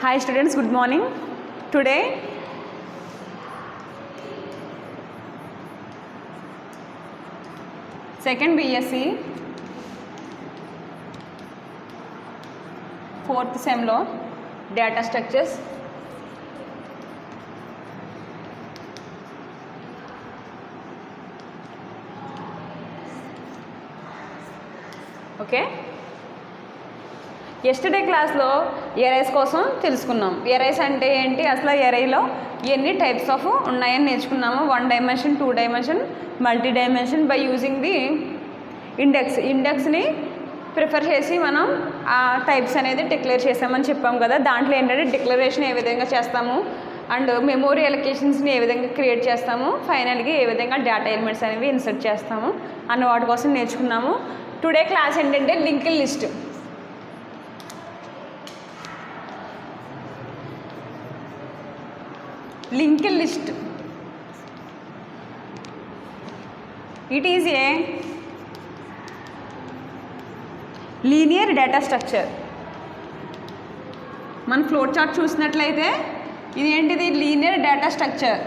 Hi students, good morning. Today second BSc 4th sem lo data structures okay. Yesterday క్లాస్లో arise కోసం తెలుసుకున్నాం. Arise అంటే ఏంటి, అసలు ఎరైలో ఎన్ని టైప్స్ ఆఫ్ ఉన్నాయని నేర్చుకున్నాము. 1 dimension, 2 dimension, multi dimension by using the ఇండెక్స్ని ప్రిఫర్ చేసి మనం ఆ టైప్స్ అనేది డిక్లేర్ చేసామని చెప్పాం కదా. దాంట్లో ఏంటంటే డిక్లరేషన్ ఏ విధంగా చేస్తాము అండ్ మెమోరీ అలొకేషన్స్ని ఏ విధంగా క్రియేట్ చేస్తాము, ఫైనల్గా ఏ విధంగా డేటా ఎలిమెంట్స్ అనేవి ఇన్సర్ట్ చేస్తాము అన్న వాటి కోసం నేర్చుకున్నాము. టుడే క్లాస్ ఏంటంటే linked list. Linked list, it is a linear data structure. మన ఫ్లోట్ చార్ట్ చూసినట్లయితే ఇది ఏంటిది, లీనియర్ డేటా స్ట్రక్చర్.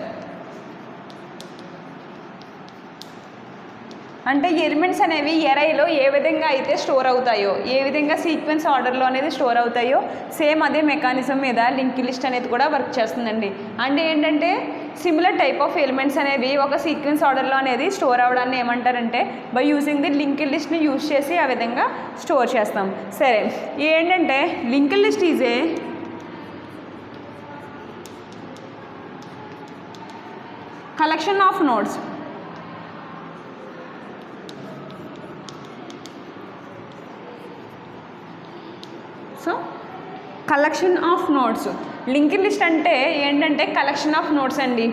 అంటే ఎలిమెంట్స్ అనేవి ఎరైలో ఏ విధంగా అయితే స్టోర్ అవుతాయో, ఏ విధంగా సీక్వెన్స్ ఆర్డర్లో అనేది స్టోర్ అవుతాయో సేమ్ అదే మెకానిజం మీద లింక్డ్ లిస్ట్ అనేది కూడా వర్క్ చేస్తుందండి. అంటే ఏంటంటే సిమిలర్ టైప్ ఆఫ్ ఎలిమెంట్స్ అనేవి ఒక సీక్వెన్స్ ఆర్డర్లో అనేది స్టోర్ అవ్వడాన్ని ఏమంటారంటే బై యూజింగ్ ది లింక్డ్ లిస్ట్ని యూజ్ చేసి ఆ విధంగా స్టోర్ చేస్తాం. సరే, ఏంటంటే linked list is a collection of nodes. So collection of nodes. Linked list అంటే ఏంటంటే కలెక్షన్ ఆఫ్ నోట్స్ అండి.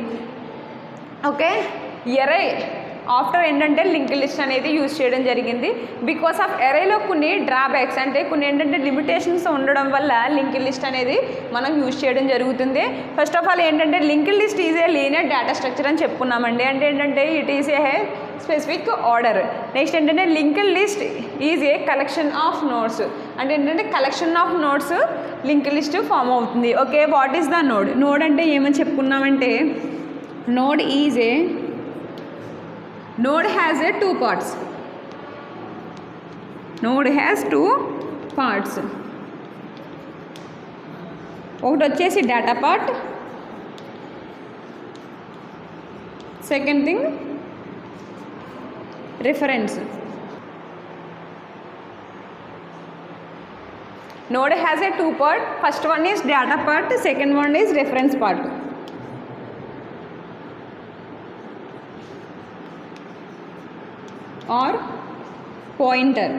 ఓకే, ఎరై ఆఫ్టర్ ఏంటంటే లింక్డ్ లిస్ట్ అనేది యూజ్ చేయడం జరిగింది. బికాస్ ఆఫ్ ఎరైలో కొన్ని డ్రాబ్యాక్స్ అంటే కొన్ని ఏంటంటే లిమిటేషన్స్ ఉండడం వల్ల లింక్డ్ లిస్ట్ అనేది మనం యూజ్ చేయడం జరుగుతుంది. ఫస్ట్ ఆఫ్ ఆల్ ఏంటంటే linked list is a linear data structure అని చెప్పుకున్నామండి. అంటే ఏంటంటే it is a specific order. Next ఏంటంటే linked list is a collection of nodes. అంటే ఏంటంటే collection of nodes linked list form అవుతుంది. Okay, what is the node? Node అంటే ఏమని చెప్పుకున్నామంటే node is a node has a 2 parts. Node has 2 parts. ఒకటి వచ్చేసి data part, second thing reference. Node has a 2 part. First one is data part, second one is reference part. Or pointer.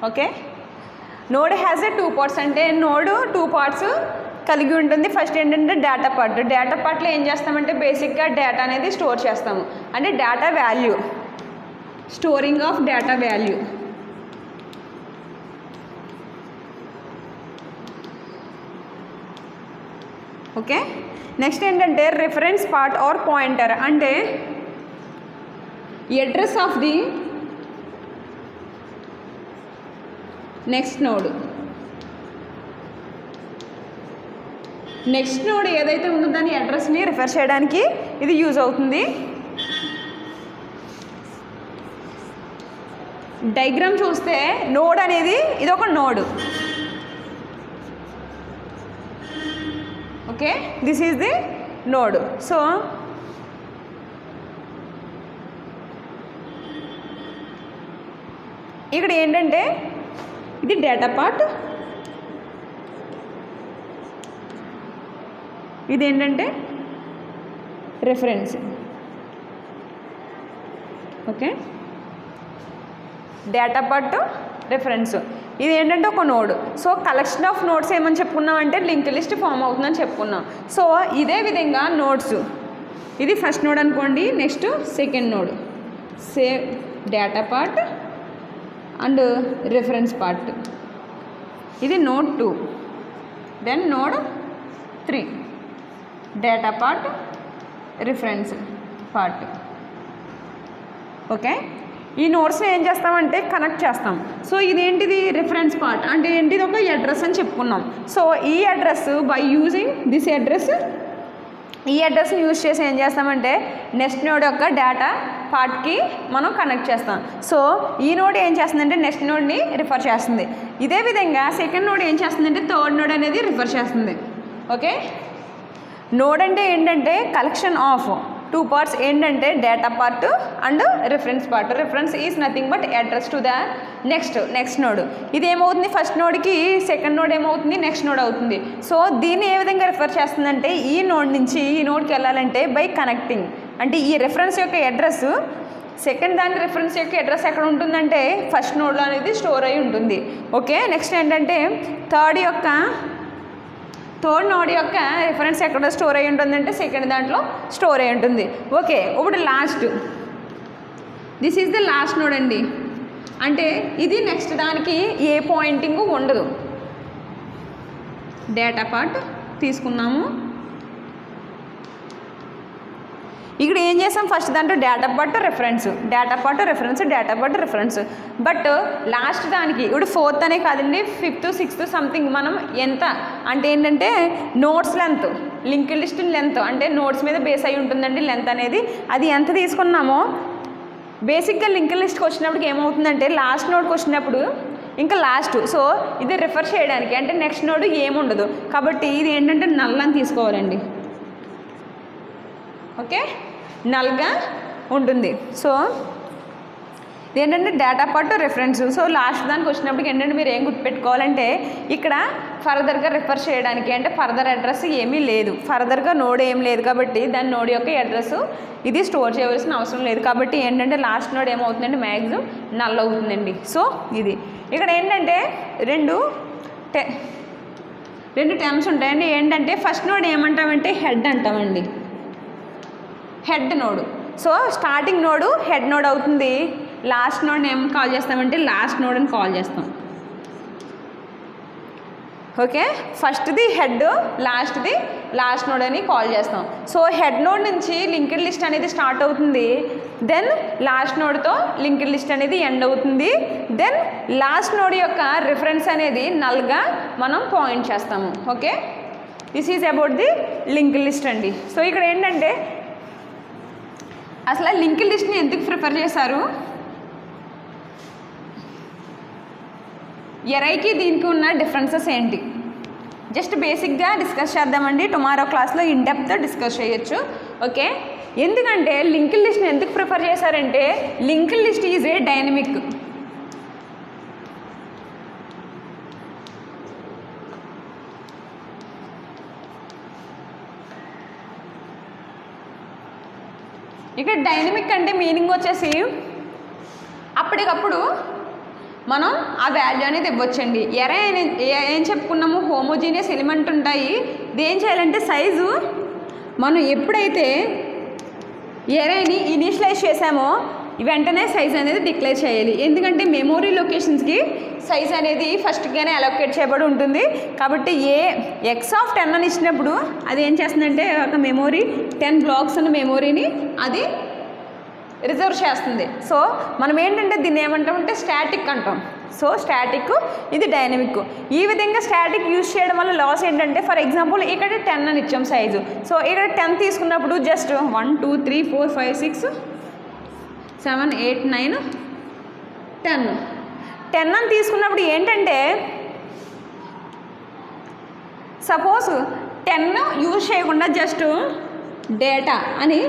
Okay, node has a 2 parts. అంటే node 2 parts కలిగి ఉంటుంది. First ఏంటంటే data part. Data పార్ట్లో ఏం చేస్తామంటే బేసిక్గా data అనేది store చేస్తాము. అంటే data value, storing of data value. Okay, next ఏంటంటే రిఫరెన్స్ పార్ట్ ఆర్ పాయింటర్. అంటే address of the next node. Next node ఏదైతే ఉందో దాని అడ్రస్ని రిఫర్ చేయడానికి ఇది యూజ్ అవుతుంది. డయాగ్రామ్ చూస్తే నోడ్ అనేది ఇది ఒక node. Okay, this is the node. So ఇక్కడ ఏంటంటే ఇది డేటా పార్ట్, ఇది ఏంటంటే reference. Okay, data part, reference, ఇది ఏంటంటే ఒక node. So collection of notes ఏమని చెప్పుకున్నాం అంటే లింక్డ్ లిస్ట్ ఫామ్ అవుతుందని చెప్పుకున్నాం. సో ఇదే విధంగా నోట్స్, ఇది ఫస్ట్ నోడ్ అనుకోండి, next second node, same data part and reference part. ఇది node 2, then node 3, data part, reference part. Okay, ఈ నోట్స్ని ఏం చేస్తామంటే కనెక్ట్ చేస్తాం. సో ఇదేంటిది రిఫరెన్స్ పార్ట్ అంటే ఏంటిది ఒక అడ్రస్ అని చెప్పుకున్నాం. సో ఈ address by using this address, ఈ అడ్రస్ని యూజ్ చేసి ఏం చేస్తామంటే నెక్స్ట్ నోడ్ యొక్క డేటా పార్ట్కి మనం కనెక్ట్ చేస్తాం. సో ఈ నోడ్ ఏం చేస్తుందంటే నెక్స్ట్ నోడ్ని రిఫర్ చేస్తుంది. ఇదే విధంగా సెకండ్ నోడ్ ఏం చేస్తుందంటే థర్డ్ నోడ్ అనేది రిఫర్ చేస్తుంది. ఓకే, నోడ్ అంటే ఏంటంటే కలెక్షన్ ఆఫ్ టూ పార్ట్స్, ఏంటంటే data part and reference part. Reference is nothing but address to the next node. ఇది ఏమవుతుంది, ఫస్ట్ నోడ్కి సెకండ్ నోడ్ ఏమవుతుంది, నెక్స్ట్ నోడ్ అవుతుంది. సో దీన్ని ఏ విధంగా రిఫర్ చేస్తుందంటే ఈ నోడ్ నుంచి ఈ నోడ్కి వెళ్ళాలంటే బై కనెక్టింగ్, అంటే ఈ రిఫరెన్స్ యొక్క అడ్రస్ సెకండ్ దాని రిఫరెన్స్ యొక్క అడ్రస్ ఎక్కడ ఉంటుందంటే ఫస్ట్ నోడ్లో అనేది స్టోర్ అయి ఉంటుంది. ఓకే, నెక్స్ట్ ఏంటంటే థర్డ్ నోడ్ యొక్క రిఫరెన్స్ ఎక్కడ స్టోర్ అయి ఉంటుందంటే సెకండ్ దాంట్లో స్టోర్ అయి ఉంటుంది. ఓకే, ఇప్పుడు last, this is the last node అండి. అంటే ఇది నెక్స్ట్ దానికి ఏ పాయింటింగ్ ఉండదు. డేటా పార్ట్ తీసుకున్నాము, ఇక్కడ ఏం చేసాం ఫస్ట్ దాంట్లో data part reference, data part reference, data part reference. But last దానికి ఇప్పుడు ఫోర్త్ అనే కాదండి, ఫిఫ్త్ సిక్స్త్ సంథింగ్ మనం ఎంత అంటే ఏంటంటే notes length, link list length అంటే నోట్స్ మీద బేస్ అయి ఉంటుందండి లెంత్ అనేది. అది ఎంత తీసుకున్నామో బేసిక్గా లింక్ లిస్ట్కి వచ్చినప్పటికి ఏమవుతుందంటే లాస్ట్ నోడ్కి వచ్చినప్పుడు ఇంకా లాస్ట్, సో ఇది రిఫర్ చేయడానికి అంటే నెక్స్ట్ నోడ్ ఏముండదు కాబట్టి ఇది ఏంటంటే నల్ అని తీసుకోవాలండి. ఓకే, నల్గా ఉంటుంది. సో ఏంటంటే data part reference. So last దానికి వచ్చినప్పటికి ఏంటంటే మీరు ఏం గుర్తుపెట్టుకోవాలంటే ఇక్కడ ఫర్దర్గా రిఫర్ చేయడానికి అంటే ఫర్దర్ అడ్రస్ ఏమీ లేదు, ఫర్దర్గా నోడ్ ఏం లేదు కాబట్టి దాని నోడ్ యొక్క అడ్రస్ ఇది స్టోర్ చేయవలసిన అవసరం లేదు కాబట్టి ఏంటంటే లాస్ట్ నోడ్ ఏమవుతుందంటే మ్యాక్సిమం నల్ అవుతుందండి. సో ఇది ఇక్కడ ఏంటంటే రెండు టర్మ్స్ ఉంటాయండి. ఏంటంటే ఫస్ట్ నోడ్ ఏమంటామంటే హెడ్ అంటామండి, head node. So starting node head node అవుతుంది, లాస్ట్ నోడ్ ఏం కాల్ చేస్తామంటే లాస్ట్ నోడ్ అని కాల్ చేస్తాం. ఓకే, ఫస్ట్ది హెడ్, లాస్ట్ది లాస్ట్ నోడ్ అని కాల్ చేస్తాం. సో హెడ్ నోడ్ నుంచి లింక్డ్ లిస్ట్ అనేది స్టార్ట్ అవుతుంది, దెన్ లాస్ట్ నోడ్తో లింక్డ్ లిస్ట్ అనేది ఎండ్ అవుతుంది, దెన్ లాస్ట్ నోడ్ యొక్క రిఫరెన్స్ అనేది నల్గా మనం పాయింట్ చేస్తాము. Okay, this is about the linked list అండి. సో ఇక్కడ ఏంటంటే అసలు లింక్డ్ లిస్ట్ని ఎందుకు ప్రిఫర్ చేశారు, ఎరైకి దీనికి ఉన్న డిఫరెన్సెస్ ఏంటి జస్ట్ బేసిక్గా డిస్కస్ చేద్దామండి. టుమారో క్లాస్లో ఇన్ డెప్త్ డిస్కస్ చేయొచ్చు. ఓకే, ఎందుకంటే లింక్డ్ లిస్ట్ని ఎందుకు ప్రిఫర్ చేశారంటే linked list is a dynamic. ఇక్కడ డైనమిక్ అంటే మీనింగ్ వచ్చేసి అప్పటికప్పుడు మనం ఆ వాల్యూ అనేది ఇవ్వచ్చండి. ఎరే ఏం చెప్పుకున్నాము, హోమోజీనియస్ ఎలిమెంట్ ఉంటాయి. దేం చేయాలంటే సైజు మనం ఎప్పుడైతే ఎరేని ఇనిషియలైజ్ చేసామో వెంటనే సైజ్ అనేది డిక్లేర్ చేయాలి. ఎందుకంటే మెమోరీ లొకేషన్స్కి సైజ్ అనేది ఫస్ట్గానే అలొకేట్ చేయబడి ఉంటుంది కాబట్టి ఎక్స్ ఆఫ్ 10 అని ఇచ్చినప్పుడు అది ఏం చేస్తుందంటే ఒక మెమోరీ 10 బ్లాక్స్ అన్న మెమోరీని అది రిజర్వ్ చేస్తుంది. సో మనం ఏంటంటే దీన్ని ఏమంటామంటే స్టాటిక్ అంటాం. సో స్టాటిక్, ఇది డైనమిక్. ఈ విధంగా స్టాటిక్ యూజ్ చేయడం వల్ల లాస్ ఏంటంటే ఫర్ ఎగ్జాంపుల్ ఇక్కడ 10 అని ఇచ్చాం సైజు. సో ఇక్కడ 10 తీసుకున్నప్పుడు జస్ట్ 1 2 3 4 5 6 7 8 9 10 అని తీసుకున్నప్పుడు ఏంటంటే సపోజ్ 10 యూజ్ చేయకుండా జస్ట్ డేటా అని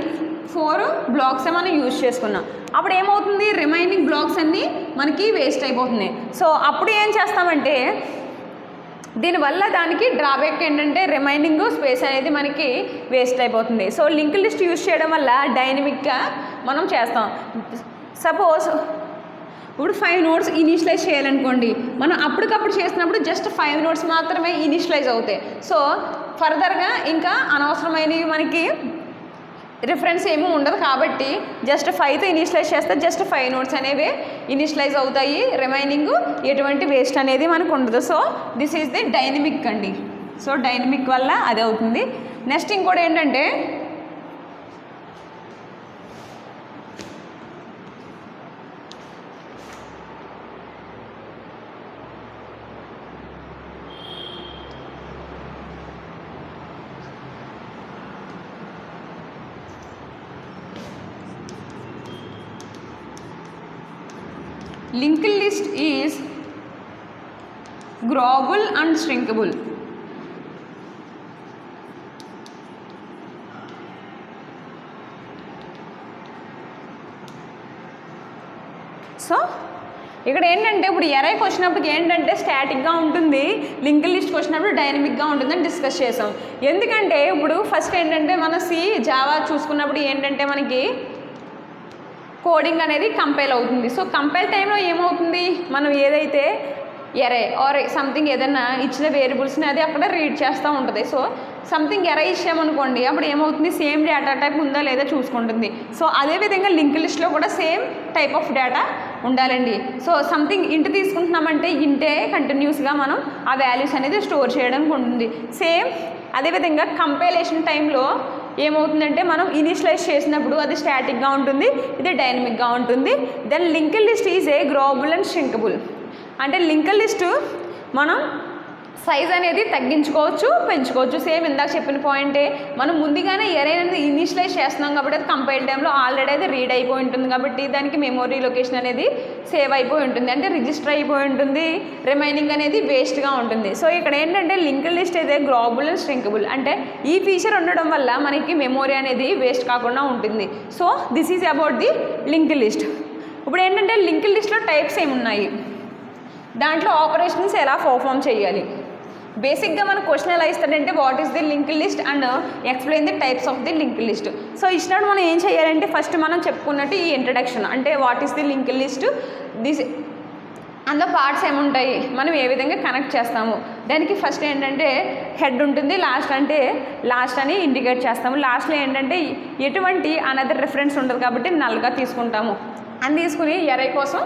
4 బ్లాక్స్ మనం యూజ్ చేసుకున్నాం. అప్పుడు ఏమవుతుంది, రిమైనింగ్ బ్లాక్స్ అన్నీ మనకి వేస్ట్ అయిపోతుంది. సో అప్పుడు ఏం చేస్తామంటే దీనివల్ల దానికి డ్రాబ్యాక్ ఏంటంటే రిమైనింగ్ స్పేస్ అనేది మనకి వేస్ట్ అయిపోతుంది. సో లింక్ లిస్ట్ యూజ్ చేయడం వల్ల డైనమిక్గా మనం చేస్తాం. సపోజ్ ఇప్పుడు 5 నోట్స్ ఇనిషియలైజ్ చేయాలనుకోండి, మనం అప్పటికప్పుడు చేసినప్పుడు జస్ట్ 5 నోట్స్ మాత్రమే ఇనిషియలైజ్ అవుతాయి. సో ఫర్దర్గా ఇంకా అనవసరమైనవి మనకి రిఫరెన్స్ ఏమీ ఉండదు కాబట్టి జస్ట్ 5తో ఇనిషియలైజ్ చేస్తే జస్ట్ 5 నోట్స్ అనేవి ఇనిషియలైజ్ అవుతాయి, రిమైనింగ్ ఎటువంటి వేస్ట్ అనేది మనకు ఉండదు. So this is the dynamic అండి. సో డైనమిక్ వల్ల అది అవుతుంది. నెక్స్ట్ ఇంకోటి ఏంటంటే linked list is growable and shrinkable. So ఇక్కడ ఏంటంటే ఇప్పుడు ఎరైకి వచ్చినప్పుడు ఏంటంటే స్టాటిక్గా ఉంటుంది, లింక్డ్ లిస్ట్కి వచ్చినప్పుడు డైనమిక్గా ఉంటుందని డిస్కస్ చేసాం. ఎందుకంటే ఇప్పుడు ఫస్ట్ ఏంటంటే మన జావా చూసుకున్నప్పుడు ఏంటంటే మనకి కోడింగ్ అనేది కంపైల్ అవుతుంది. సో కంపైల్ టైంలో ఏమవుతుంది, మనం ఏదైతే ఎరే ఆర్ సంథింగ్ ఏదైనా ఇచ్చిన వేరియబుల్స్ని అది అక్కడ రీడ్ చేస్తూ ఉంటుంది. సో సంథింగ్ ఎరే ఇచ్చామనుకోండి, అప్పుడు ఏమవుతుంది, సేమ్ డేటా టైప్ ఉందా లేదా చూసుకుంటుంది. సో అదేవిధంగా లింక్ లిస్ట్లో కూడా సేమ్ టైప్ ఆఫ్ డేటా ఉండాలండి. సో సంథింగ్ ఇంటి తీసుకుంటున్నామంటే ఇంటే కంటిన్యూస్గా మనం ఆ వాల్యూస్ అనేది స్టోర్ చేయడానికి ఉంటుంది. సేమ్ అదేవిధంగా కంపైలేషన్ టైంలో ఏమవుతుందంటే మనం ఇనిషియలైజ్ చేసినప్పుడు అది స్టాటిక్గా ఉంటుంది, ఇది డైనమిక్గా ఉంటుంది. Then linked list is a growable and shrinkable. అంటే లింక్డ్ లిస్ట్ మనం సైజ్ అనేది తగ్గించుకోవచ్చు, పెంచుకోవచ్చు. సేమ్ ఇందాక చెప్పిన పాయింటే, మనం ముందుగానే ఎరే అనేది ఇనిషియలైజ్ చేస్తున్నాం కాబట్టి అది కంపైల్ టైంలో ఆల్రెడీ అది రీడ్ అయిపోయి ఉంటుంది కాబట్టి దానికి మెమొరీ లొకేషన్ అనేది సేవ్ అయిపోయి ఉంటుంది, అంటే రిజిస్టర్ అయిపోయి ఉంటుంది, రిమైనింగ్ అనేది వేస్ట్గా ఉంటుంది. సో ఇక్కడ ఏంటంటే లింక్డ్ లిస్ట్ అయితే గ్రోవబుల్ అండ్ షింకబుల్, అంటే ఈ ఫీచర్ ఉండడం వల్ల మనకి మెమొరీ అనేది వేస్ట్ కాకుండా ఉంటుంది. So this is about the linked list. ఇప్పుడు ఏంటంటే లింక్డ్ లిస్ట్లో టైప్స్ ఏమున్నాయి, దాంట్లో ఆపరేషన్స్ ఎలా పర్ఫామ్ చేయాలి. బేసిక్గా మన క్వశ్చన్ ఎలా ఇస్తాడంటే what is the linked list and explain the types of the linked list. So ఇచ్చినప్పుడు మనం ఏం చేయాలంటే ఫస్ట్ మనం చెప్పుకున్నట్టు ఈ ఇంట్రడక్షన్, అంటే what is the linked list, this అందులో పార్ట్స్ ఏముంటాయి, మనం ఏ విధంగా కనెక్ట్ చేస్తాము. దానికి ఫస్ట్ ఏంటంటే హెడ్ ఉంటుంది, లాస్ట్ అని ఇండికేట్ చేస్తాము. లాస్ట్లో ఏంటంటే ఎటువంటి అనదర్ రిఫరెన్స్ ఉండదు కాబట్టి నల్గా తీసుకుంటాము. అని తీసుకుని ఎరై కోసం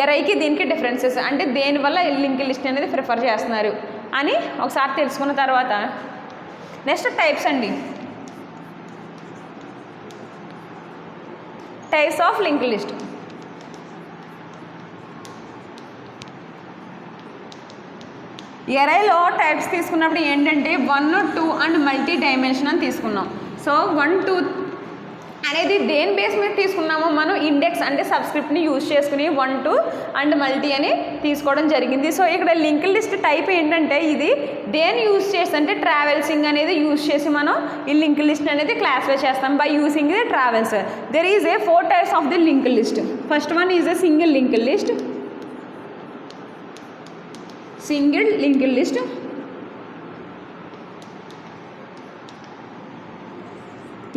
ఎరైకి దీనికి డిఫరెన్సెస్, అంటే దేనివల్ల లింక్డ్ లిస్ట్ అనేది ప్రిఫర్ చేస్తున్నారు అని ఒకసారి తెలుసుకున్న తర్వాత నెక్స్ట్ టైప్స్ అండి. Types of linked list. ఎరైలో టైప్స్ తీసుకున్నప్పుడు ఏంటంటే 1, 2 అండ్ మల్టీ డైమెన్షన్ అని తీసుకున్నాం. సో 1, 2 అనేది దేని బేస్ మీద తీసుకున్నామో మనం ఇండెక్స్ అంటే సబ్స్క్రిప్ట్ని యూజ్ చేసుకుని 1, 2 అండ్ మల్టీ అని తీసుకోవడం జరిగింది. సో ఇక్కడ లింక్డ్ లిస్ట్ టైప్ ఏంటంటే ఇది దేని యూజ్ చేసి అంటే ట్రావెల్సింగ్ అనేది యూజ్ చేసి మనం ఈ లింక్డ్ లిస్ట్ అనేది క్లాసిఫై చేస్తాం by using the travels. There is a 4 types of the linked list. First one is a single linked list.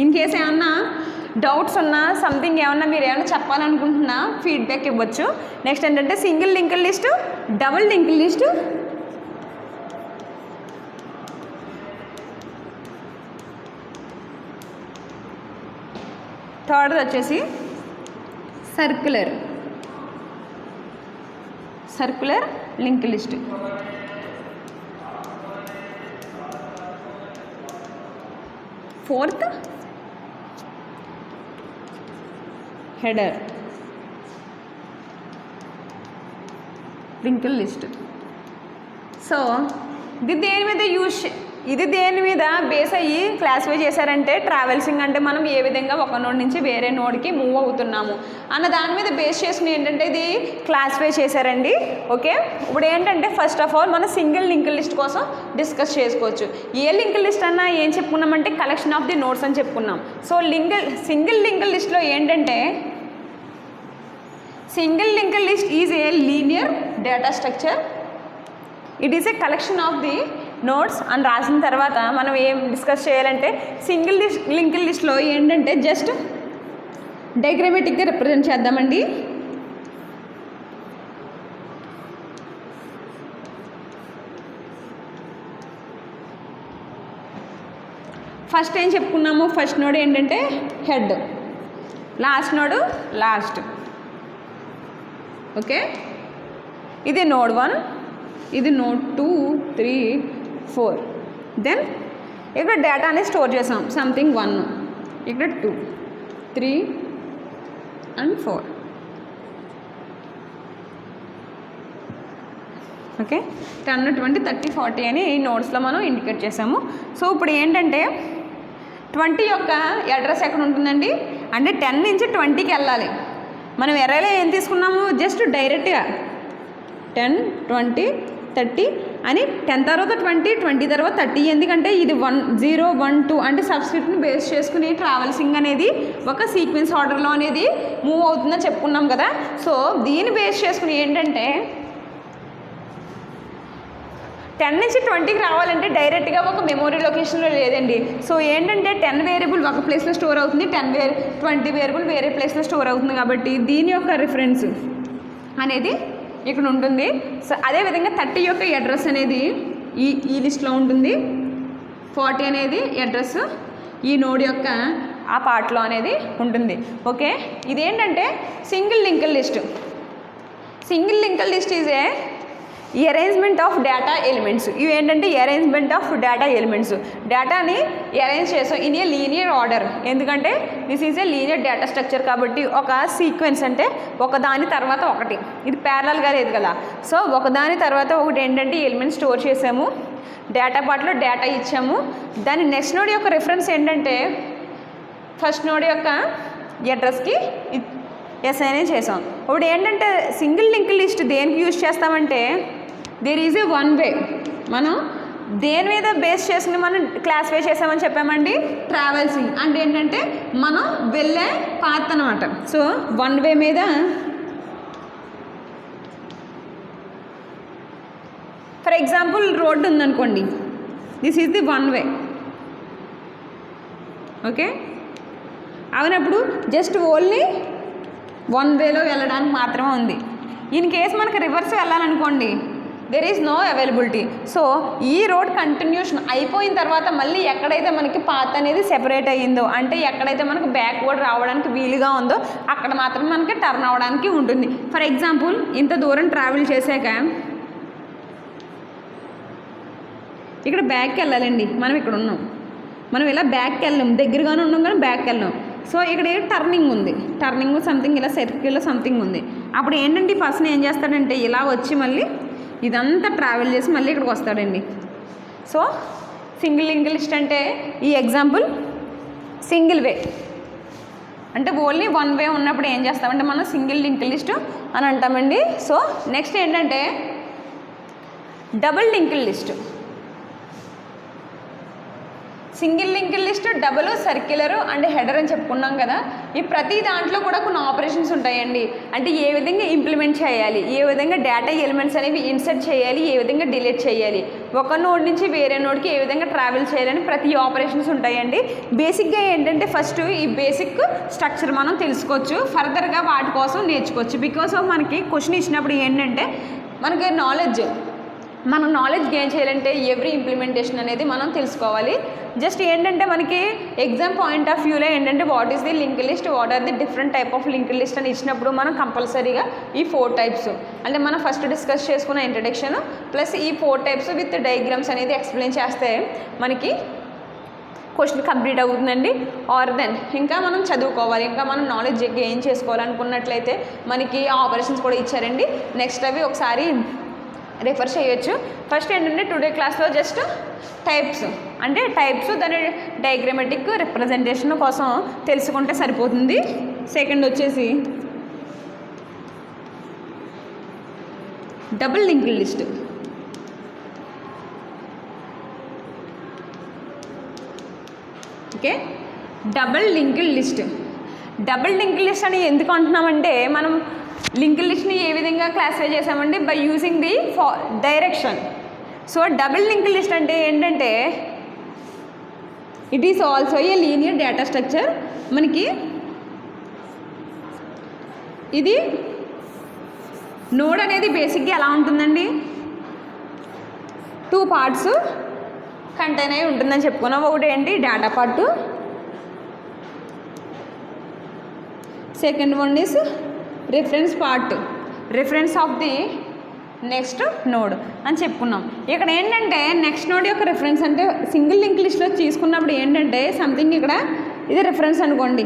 In case ఏమన్నా డౌట్స్ ఉన్నా సంథింగ్ ఏమన్నా మీరు ఏమైనా చెప్పాలనుకుంటున్నా ఫీడ్బ్యాక్ ఇవ్వచ్చు. నెక్స్ట్ ఏంటంటే single linked list, double linked list, third వచ్చేసి circular linked list. Fourth header linked list. So ఇది దేని మీద బేస్ అయ్యి క్లాసిఫై చేశారంటే ట్రావెల్సింగ్, అంటే మనం ఏ విధంగా ఒక నోడ్ నుంచి వేరే నోడ్కి మూవ్ అవుతున్నాము అన్న దాని మీద బేస్ చేసుకుని ఏంటంటే ఇది క్లాసిఫై చేశారండి. ఓకే, ఇప్పుడు ఏంటంటే ఫస్ట్ ఆఫ్ ఆల్ మనం సింగిల్ లింక్డ్ లిస్ట్ కోసం డిస్కస్ చేసుకోవచ్చు. ఏ లింక్డ్ లిస్ట్ అన్నా ఏం చెప్పుకున్నామంటే కలెక్షన్ ఆఫ్ ది నోడ్స్ అని చెప్పుకున్నాం. సో సింగిల్ లింక్డ్ లిస్ట్లో ఏంటంటే single linked list is a linear data structure. It is a collection of the notes అని రాసిన తర్వాత మనం ఏం డిస్కస్ చేయాలంటే సింగిల్ లింక్డ్ లిస్ట్లో ఏంటంటే జస్ట్ డయాగ్రామాటిక్గా రిప్రజెంట్ చేద్దామండి. ఫస్ట్ ఏం చెప్పుకున్నాము, ఫస్ట్ నోడ్ ఏంటంటే head, last node last. Okay, ఇది నోడ్ 1, ఇది నోడ్ 2, 3, 4. దెన్ ఇక్కడ డేటాని స్టోర్ చేసాం, సంథింగ్ 1, ఇక్కడ 2, 3 అండ్ 4. ఓకే, 10, 20, 30, 40 అని ఈ నోట్స్లో మనం ఇండికేట్ చేసాము. సో ఇప్పుడు ఏంటంటే 20 యొక్క అడ్రస్ ఎక్కడ ఉంటుందండి అంటే 10 నుంచి 20కి వెళ్ళాలి. మనం ఎర్రలో ఏం తీసుకున్నాము, జస్ట్ డైరెక్ట్గా 10, 20, 30 అని 10 తర్వాత 20, 20 తర్వాత 30, ఎందుకంటే ఇది 1, 0, 1, 2 అంటే సబ్స్క్రిప్ట్ని బేస్ చేసుకుని ట్రావెల్సింగ్ అనేది ఒక సీక్వెన్స్ ఆర్డర్లో అనేది మూవ్ అవుతుందని చెప్పుకున్నాం కదా. సో దీన్ని బేస్ చేసుకుని ఏంటంటే 10 నుంచి 20కి రావాలంటే డైరెక్ట్గా ఒక మెమొరీ లొకేషన్లో లేదండి. సో ఏంటంటే 10 వేరియబుల్ ఒక ప్లేస్లో స్టోర్ అవుతుంది, 20 వేరియబుల్ వేరే ప్లేస్లో స్టోర్ అవుతుంది. కాబట్టి దీని యొక్క రిఫరెన్స్ అనేది ఇక్కడ ఉంటుంది. సో అదేవిధంగా 30 యొక్క అడ్రస్ అనేది ఈ లిస్ట్లో ఉంటుంది, 40 అనేది అడ్రస్ ఈ నోడ్ యొక్క ఆ పార్ట్లో అనేది ఉంటుంది. ఓకే, ఇదేంటంటే single linked list. Single linked list is A arrangement of data elements. ఇవి ఏంటంటే అరేంజ్మెంట్ ఆఫ్ డేటా ఎలిమెంట్స్, డేటాని అరేంజ్ చేసాం ఇన్ ఏ లీనియర్ ఆర్డర్. ఎందుకంటే this is a linear data structure కాబట్టి ఒక సీక్వెన్స్ అంటే ఒకదాని తర్వాత ఒకటి, ఇది ప్యారలల్గా లేదు కదా. సో ఒకదాని తర్వాత ఒకటి ఏంటంటే ఎలిమెంట్ స్టోర్ చేసాము, డేటా పార్ట్లో డేటా ఇచ్చాము. దాని నెక్స్ట్ నోడ్ యొక్క రిఫరెన్స్ ఏంటంటే ఫస్ట్ నోడ్ యొక్క అడ్రస్కి అసైన్ చేసాం. ఇప్పుడు ఏంటంటే సింగిల్ లింక్ లిస్ట్ దేనికి యూజ్ చేస్తామంటే there is a one way. మనం దేని మీద బేస్ చేసుకుని మనం క్లాసిఫై చేసామని చెప్పామండి, ట్రావెల్సింగ్ అంటే ఏంటంటే మనం వెళ్ళే పాత్ అనమాట. సో వన్ వే మీద ఫర్ ఎగ్జాంపుల్ రోడ్డు ఉందనుకోండి, this is the one way. Okay, అవునప్పుడు జస్ట్ ఓన్లీ వన్ వేలో వెళ్ళడానికి మాత్రమే ఉంది. ఇన్ కేస్ మనకు రివర్స్ వెళ్ళాలనుకోండి, there is no availability. So ఈ రోడ్ కంటిన్యూషన్ అయిపోయిన తర్వాత మళ్ళీ ఎక్కడైతే మనకి పాత్ అనేది సెపరేట్ అయ్యిందో, అంటే ఎక్కడైతే మనకు బ్యాక్వర్డ్ రావడానికి వీలుగా ఉందో అక్కడ మాత్రం మనకి టర్న్ అవ్వడానికి ఉంటుంది. ఫర్ ఎగ్జాంపుల్ ఇంత దూరం ట్రావెల్ చేశాక ఇక్కడ బ్యాక్కి వెళ్ళాలండి, మనం ఇక్కడ ఉన్నాం, మనం ఇలా బ్యాక్కి వెళ్ళాం, దగ్గరగానే ఉన్నాం కానీ బ్యాక్కి వెళ్ళాం. సో ఇక్కడ టర్నింగ్ ఉంది, టర్నింగ్ సంథింగ్ ఇలా సర్కిల్లో సంథింగ్ ఉంది. అప్పుడు ఏంటంటే ఈ పర్సన్ ఏం చేస్తాడంటే ఇలా వచ్చి మళ్ళీ ఇదంతా ట్రావెల్ చేసి మళ్ళీ ఇక్కడికి వస్తాడండి. సో సింగిల్ లింక్ లిస్ట్ అంటే ఈ ఎగ్జాంపుల్ సింగిల్ వే అంటే ఓన్లీ వన్ వే ఉన్నప్పుడు ఏం చేస్తామంటే మనం సింగిల్ లింక్ లిస్ట్ అని అంటామండి. సో నెక్స్ట్ ఏంటంటే double link list. Single link list, double, circular and header అని చెప్పుకున్నాం కదా. ఈ ప్రతి దాంట్లో కూడా కొన్ని ఆపరేషన్స్ ఉంటాయండి. అంటే ఏ విధంగా ఇంప్లిమెంట్ చేయాలి, ఏ విధంగా డేటా ఎలిమెంట్స్ అనేవి ఇన్సర్ట్ చేయాలి, ఏ విధంగా డిలీట్ చేయాలి, ఒక నోడ్ నుంచి వేరే నోడ్కి ఏ విధంగా ట్రావెల్ చేయాలని ప్రతి ఆపరేషన్స్ ఉంటాయండి. బేసిక్గా ఏంటంటే ఫస్ట్ ఈ బేసిక్ స్ట్రక్చర్ మనం తెలుసుకోవచ్చు, ఫర్దర్గా వాటి కోసం నేర్చుకోవచ్చు. బికాస్ ఆఫ్ మనకి క్వశ్చన్ ఇచ్చినప్పుడు ఏంటంటే మనకి మనం నాలెడ్జ్ గెయిన్ చేయాలంటే ఎవ్రీ ఇంప్లిమెంటేషన్ అనేది మనం తెలుసుకోవాలి. జస్ట్ ఏంటంటే మనకి ఎగ్జామ్ పాయింట్ ఆఫ్ వ్యూలో ఏంటంటే what is the link list, what are the different type of link list అని ఇచ్చినప్పుడు మనం కంపల్సరీగా ఈ 4 టైప్స్ అంటే మనం ఫస్ట్ డిస్కస్ చేసుకున్న ఇంట్రడక్షన్ ప్లస్ ఈ 4 టైప్స్ విత్ డయాగ్రామ్స్ అనేది ఎక్స్ప్లెయిన్ చేస్తే మనకి క్వశ్చన్ కంప్లీట్ అవుతుందండి. ఆర్ దెన్ ఇంకా మనం చదువుకోవాలి, ఇంకా మనం నాలెడ్జ్ గెయిన్ చేసుకోవాలనుకున్నట్లయితే మనకి ఆపరేషన్స్ కూడా ఇచ్చారండి. నెక్స్ట్ అవి ఒకసారి రిఫర్ చేయొచ్చు. ఫస్ట్ ఏంటంటే టుడే క్లాస్లో జస్ట్ టైప్స్ అంటే టైప్స్ దాని డయాగ్రామెటిక్ రిప్రజెంటేషన్ కోసం తెలుసుకుంటే సరిపోతుంది. సెకండ్ వచ్చేసి double link list. Okay, double link list. Double link list అని ఎందుకు అంటున్నామంటే మనం లింక్ లిస్ట్ని ఏ విధంగా క్లాసిఫై చేసామండి, by using the direction. So double link list అంటే ఏంటంటే it is also a linear data structure. మనకి ఇది నోడ్ అనేది బేసిక్గా ఎలా ఉంటుందండి, 2 పార్ట్స్ కంటైన్ అయి ఉంటుందని చెప్పుకున్నాం. ఒకటి ఏంటి data part, second one is reference part, reference of the next node అని చెప్పుకున్నాం. ఇక్కడ ఏంటంటే నెక్స్ట్ నోడ్ యొక్క రిఫరెన్స్ అంటే సింగిల్ లింక్ లిస్ట్లో తీసుకున్నప్పుడు ఏంటంటే సంథింగ్ ఇక్కడ ఇది రిఫరెన్స్ అనుకోండి,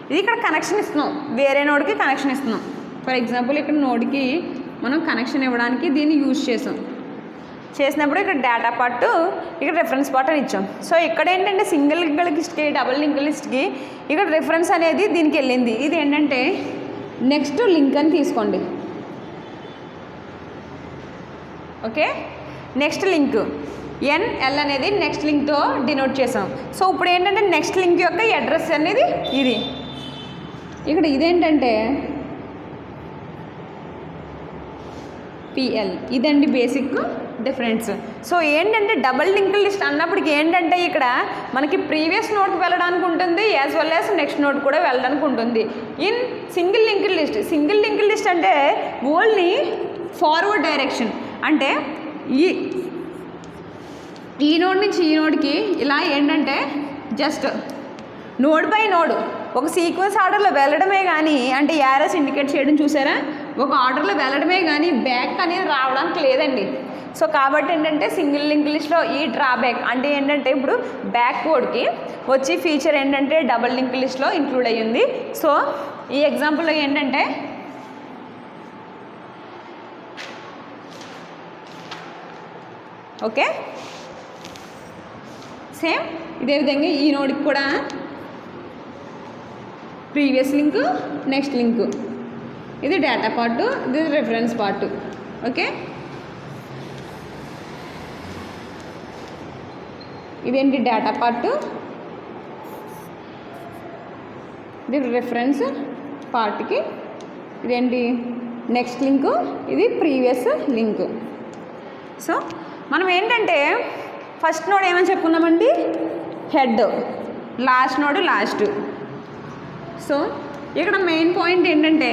ఇది ఇక్కడ కనెక్షన్ ఇస్తున్నాం, వేరే నోడ్కి కనెక్షన్ ఇస్తున్నాం. ఫర్ ఎగ్జాంపుల్ ఇక్కడ నోడ్కి మనం కనెక్షన్ ఇవ్వడానికి దీన్ని యూజ్ చేసినప్పుడు ఇక్కడ డేటా పార్ట్, ఇక్కడ రిఫరెన్స్ పార్ట్ అని ఇచ్చాం. సో ఇక్కడ ఏంటంటే సింగిల్ లింక్ లిస్ట్కి డబుల్ లింక్ లిస్ట్కి ఇక్కడ రిఫరెన్స్ అనేది దీనికి వెళ్ళింది. ఇది ఏంటంటే నెక్స్ట్ లింక్ అని తీసుకోండి. ఓకే, నెక్స్ట్ లింక్ ఎన్ఎల్ అనేది నెక్స్ట్ లింక్తో డినోట్ చేసాం. సో ఇప్పుడు ఏంటంటే నెక్స్ట్ లింక్ యొక్క అడ్రస్ అనేది ఇది. ఇక్కడ ఇదేంటంటే పిఎల్, ఇదండి బేసిక్ డిఫరెన్స్. సో ఏంటంటే డబుల్ లింక్ లిస్ట్ అన్నప్పటికి ఏంటంటే ఇక్కడ మనకి ప్రీవియస్ నోట్కి వెళ్ళడానికి ఉంటుంది, as well as next note కూడా వెళ్ళడానికి ఉంటుంది. ఇన్ సింగిల్ లింక్ లిస్ట్ అంటే ఓన్లీ ఫార్వర్డ్ డైరెక్షన్, అంటే ఈ నోడ్ నుంచి ఈ నోడ్కి ఇలా ఏంటంటే జస్ట్ నోడ్ బై నోడ్ ఒక సీక్వెన్స్ ఆర్డర్లో వెళ్ళడమే కానీ, అంటే యారస్ ఇండికేట్ చేయడం చూసారా, ఒక ఆర్డర్లో వెళ్ళడమే కానీ బ్యాక్ అనేది రావడానికి లేదండి. సో కాబట్టి ఏంటంటే సింగిల్ లింక్ లిస్ట్లో ఈ డ్రాబ్యాక్ అంటే ఏంటంటే ఇప్పుడు బ్యాక్వర్డ్కి వచ్చి ఫీచర్ ఏంటంటే డబుల్ లింక్ లిస్ట్లో ఇంక్లూడ్ అయ్యింది. సో ఈ ఎగ్జాంపుల్లో ఏంటంటే ఓకే, సేమ్ ఇదే విధంగా ఈ నోడ్కి కూడా ప్రీవియస్ లింక్, నెక్స్ట్ లింక్, ఇది డేటా పార్టు, ఇది రిఫరెన్స్ పార్టు. ఓకే, ఇదేంటి డేటా పార్టు, ఇది రిఫరెన్స్ పార్ట్కి, ఇదేంటి నెక్స్ట్ లింకు, ఇది ప్రీవియస్ లింకు. సో మనం ఏంటంటే ఫస్ట్ నోడ్ ఏమని చెప్పుకున్నామండి, head, last node last. So ఇక్కడ మెయిన్ పాయింట్ ఏంటంటే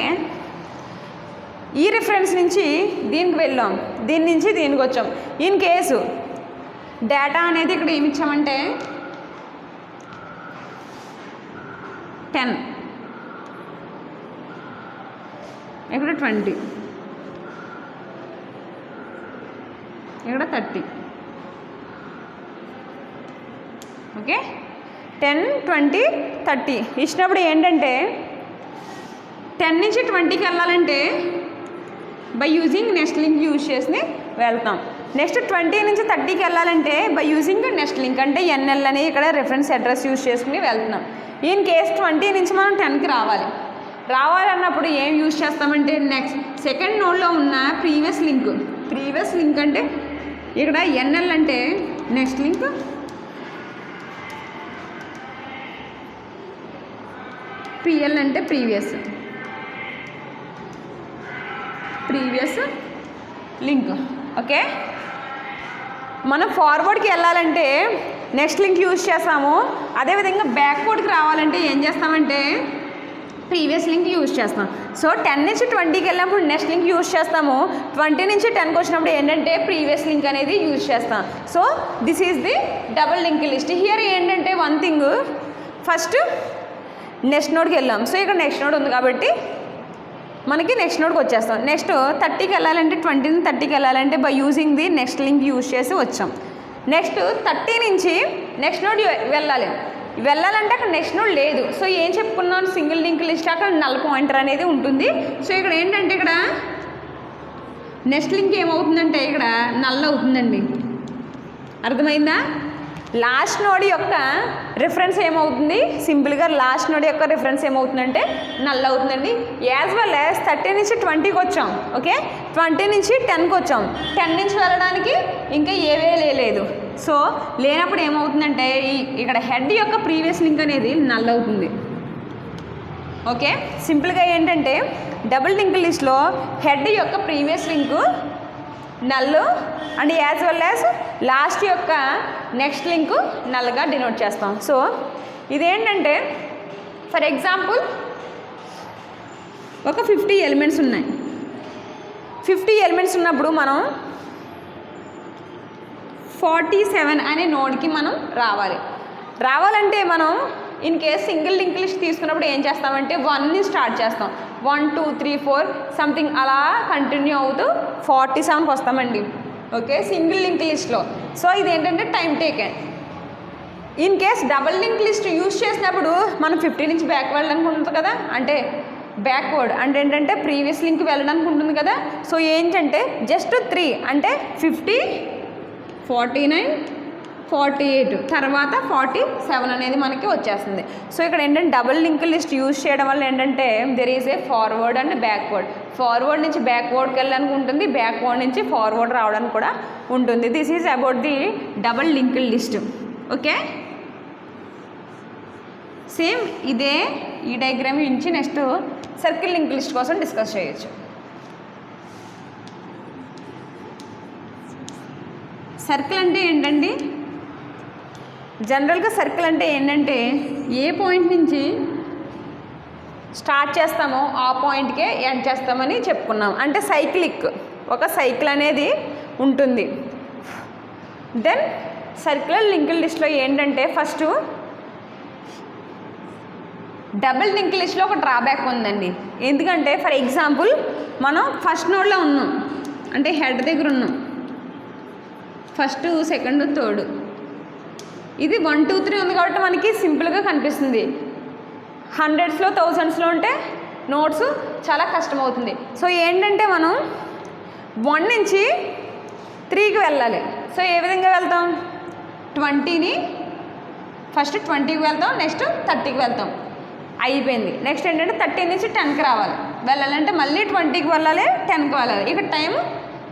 ఈ రిఫరెన్స్ నుంచి దీనికి వెళ్ళాం, దీని నుంచి దీనికి వచ్చాం. ఇన్ కేసు డేటా అనేది ఇక్కడ ఏమి ఇచ్చామంటే 10, ఇక్కడ 20, ఇక్కడ 30. ఓకే, 10, 20, 30 ఇచ్చినప్పుడు ఏంటంటే 10 నుంచి 20కి వెళ్ళాలంటే by using next link use చేసి వెళ్తాం. నెక్స్ట్ 20 నుంచి 30కి వెళ్ళాలంటే బై యూజింగ్ నెక్స్ట్ లింక్ అంటే ఎన్ఎల్ అని ఇక్కడ రిఫరెన్స్ అడ్రస్ యూజ్ చేసుకుని వెళ్తున్నాం. ఇన్ కేస్ 20 నుంచి మనం 10కి రావాలన్నప్పుడు ఏం యూజ్ చేస్తామంటే నెక్స్ట్ సెకండ్ నోడ్లో ఉన్న ప్రీవియస్ లింక్ అంటే ఇక్కడ ఎన్ఎల్ అంటే నెక్స్ట్ లింక్, పిఎల్ అంటే ప్రీవియస్ లింక్. ఓకే, మనం ఫార్వర్డ్కి వెళ్ళాలంటే నెక్స్ట్ లింక్ యూజ్ చేస్తాము, అదేవిధంగా బ్యాక్వర్డ్కి రావాలంటే ఏం చేస్తామంటే ప్రీవియస్ లింక్ యూజ్ చేస్తాం. సో 10 నుంచి 20కి వెళ్ళినప్పుడు నెక్స్ట్ లింక్ యూజ్ చేస్తాము, 20 నుంచి 10కి వచ్చినప్పుడు ఏంటంటే ప్రీవియస్ లింక్ అనేది యూజ్ చేస్తాం. So this is the double link list. Here ఏంటంటే వన్ థింగ్, ఫస్ట్ నెక్స్ట్ నోడ్కి వెళ్ళాం. సో ఇక్కడ నెక్స్ట్ నోడ్ ఉంది కాబట్టి మనకి నెక్స్ట్ నోడ్కి వచ్చేస్తాం. నెక్స్ట్ 30కి వెళ్ళాలంటే 20 నుంచి 30కి వెళ్ళాలంటే by using the next link use చేసి వచ్చాం. నెక్స్ట్ 30 నుంచి నెక్స్ట్ నోడ్ వెళ్ళాలంటే అక్కడ నెక్స్ట్ నోడ్ లేదు. సో ఏం చెప్పుకున్నాను, సింగిల్ లింక్ లిస్ట్ అక్కడ నల్ పాయింటర్ అనేది ఉంటుంది. సో ఇక్కడ ఏంటంటే ఇక్కడ నెక్స్ట్ లింక్ ఏమవుతుందంటే ఇక్కడ నల్ అవుతుందండి, అర్థమైందా? లాస్ట్ నోడ్ యొక్క రిఫరెన్స్ ఏమవుతుంది, సింపుల్గా లాస్ట్ నోడ్ యొక్క రిఫరెన్స్ ఏమవుతుందంటే నల్ అవుతుందండి. యాజ్ వెల్ యాజ్ 30 నుంచి 20కి వచ్చాం. ఓకే, 20 నుంచి 10కి వచ్చాం. 10 నుంచి వెళ్ళడానికి ఇంకా ఏవే లేదు. సో లేనప్పుడు ఏమవుతుందంటే ఇక్కడ హెడ్ యొక్క ప్రీవియస్ లింక్ అనేది నల్ అవుతుంది. ఓకే, సింపుల్గా ఏంటంటే డబుల్ లింక్ లిస్ట్లో హెడ్ యొక్క previous link null and as well as last యొక్క నెక్స్ట్ లింకు నల్గా డినోట్ చేస్తాం. సో ఇదేంటంటే ఫర్ ఎగ్జాంపుల్ ఒక 50 ఎలిమెంట్స్ ఉన్నాయి. 50 ఎలిమెంట్స్ ఉన్నప్పుడు మనం 47 అనే నోడ్కి మనం రావాలంటే మనం in case single link list తీసుకున్నప్పుడు ఏం చేస్తామంటే 1ని స్టార్ట్ చేస్తాం. 1 2 3 4 సంథింగ్ అలా కంటిన్యూ అవుతూ 47కి వస్తామండి. ఓకే, సింగిల్ లింక్ లిస్ట్లో. సో ఇదేంటంటే time taken. In case double link list use చేసినప్పుడు మనం 50 నుంచి బ్యాక్ వెళ్ళడానికి ఉంటుంది కదా, అంటే బ్యాక్వర్డ్ అంటే ఏంటంటే ప్రీవియస్ లింక్ వెళ్ళడానికి ఉంటుంది కదా. సో ఏంటంటే జస్ట్ 3 అంటే 50, 49, 48 తర్వాత 47 అనేది మనకి వచ్చేస్తుంది. సో ఇక్కడ ఏంటంటే డబుల్ లింక్ లిస్ట్ యూజ్ చేయడం వల్ల ఏంటంటే there is A forward and backward. Forward నుంచి బ్యాక్వర్డ్కి వెళ్ళడానికి ఉంటుంది, బ్యాక్వర్డ్ నుంచి ఫార్వర్డ్ రావడానికి కూడా ఉంటుంది. This is about the double link list. Okay, same ఇదే ఈ డయాగ్రామ్ నుంచి నెక్స్ట్ సర్కిల్ లింక్ లిస్ట్ కోసం డిస్కస్ చేయొచ్చు. సర్కిల్ అంటే ఏంటండి, జనరల్గా సర్కిల్ అంటే ఏంటంటే ఏ పాయింట్ నుంచి స్టార్ట్ చేస్తామో ఆ పాయింట్కే ఎండ్ చేస్తామని చెప్పుకున్నాం. అంటే సైక్లిక్, ఒక సైకిల్ అనేది ఉంటుంది. దెన్ సర్క్యులర్ లింక్డ్ లిస్ట్లో ఏంటంటే ఫస్ట్ డబుల్ లింక్ లిస్ట్లో ఒక డ్రాబ్యాక్ ఉందండి. ఎందుకంటే ఫర్ ఎగ్జాంపుల్ మనం ఫస్ట్ నోడ్లో ఉన్నాం, అంటే హెడ్ దగ్గర ఉన్నాం, ఫస్ట్ సెకండ్ థర్డ్, ఇది 1 2 3 ఉంది కాబట్టి మనకి సింపుల్గా కనిపిస్తుంది. హండ్రెడ్స్లో థౌజండ్స్లో ఉంటే నోట్స్ చాలా కష్టమవుతుంది. సో ఏంటంటే మనం 1 నుంచి 3కి వెళ్ళాలి. సో ఏ విధంగా వెళ్తాం, 20ని ఫస్ట్ 20కి వెళ్తాం, నెక్స్ట్ 30కి వెళ్తాం, అయిపోయింది. నెక్స్ట్ ఏంటంటే 30 నుంచి 10కి రావాలి, వెళ్ళాలంటే మళ్ళీ 20కి వెళ్ళాలి, 10కి వెళ్ళాలి. ఇక టైం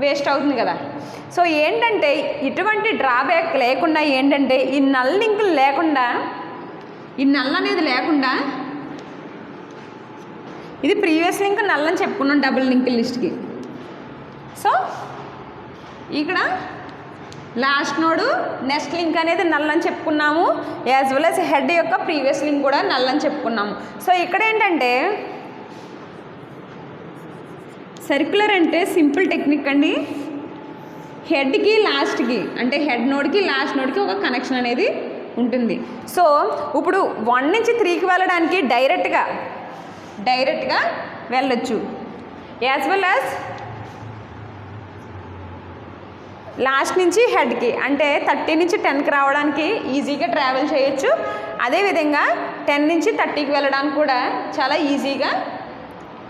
వేస్ట్ అవుతుంది కదా. సో ఏంటంటే ఇటువంటి డ్రాబ్యాక్ లేకుండా ఏంటంటే ఈ నల్ లింకులు లేకుండా, ఈ నల్ అనేది లేకుండా, ఇది ప్రీవియస్ లింక్ నల్ అని చెప్పుకున్నాం డబుల్ లింక్ లిస్ట్కి. సో ఇక్కడ లాస్ట్ నోడు నెక్స్ట్ లింక్ అనేది నల్ అని చెప్పుకున్నాము, యాజ్ వెల్ యాజ్ హెడ్ యొక్క ప్రీవియస్ లింక్ కూడా నల్ అని చెప్పుకున్నాము. సో ఇక్కడ ఏంటంటే సర్క్యులర్ అంటే సింపుల్ టెక్నిక్ అండి. హెడ్కి లాస్ట్కి, అంటే హెడ్ నోడ్కి లాస్ట్ నోడ్కి ఒక కనెక్షన్ అనేది ఉంటుంది. సో ఇప్పుడు 1 నుంచి 3కి వెళ్ళడానికి డైరెక్ట్గా వెళ్ళొచ్చు, యాజ్ వెల్ యాజ్ లాస్ట్ నుంచి హెడ్కి, అంటే 30 నుంచి 10కి రావడానికి ఈజీగా ట్రావెల్ చేయొచ్చు. అదేవిధంగా 10 నుంచి 30కి వెళ్ళడానికి కూడా చాలా ఈజీగా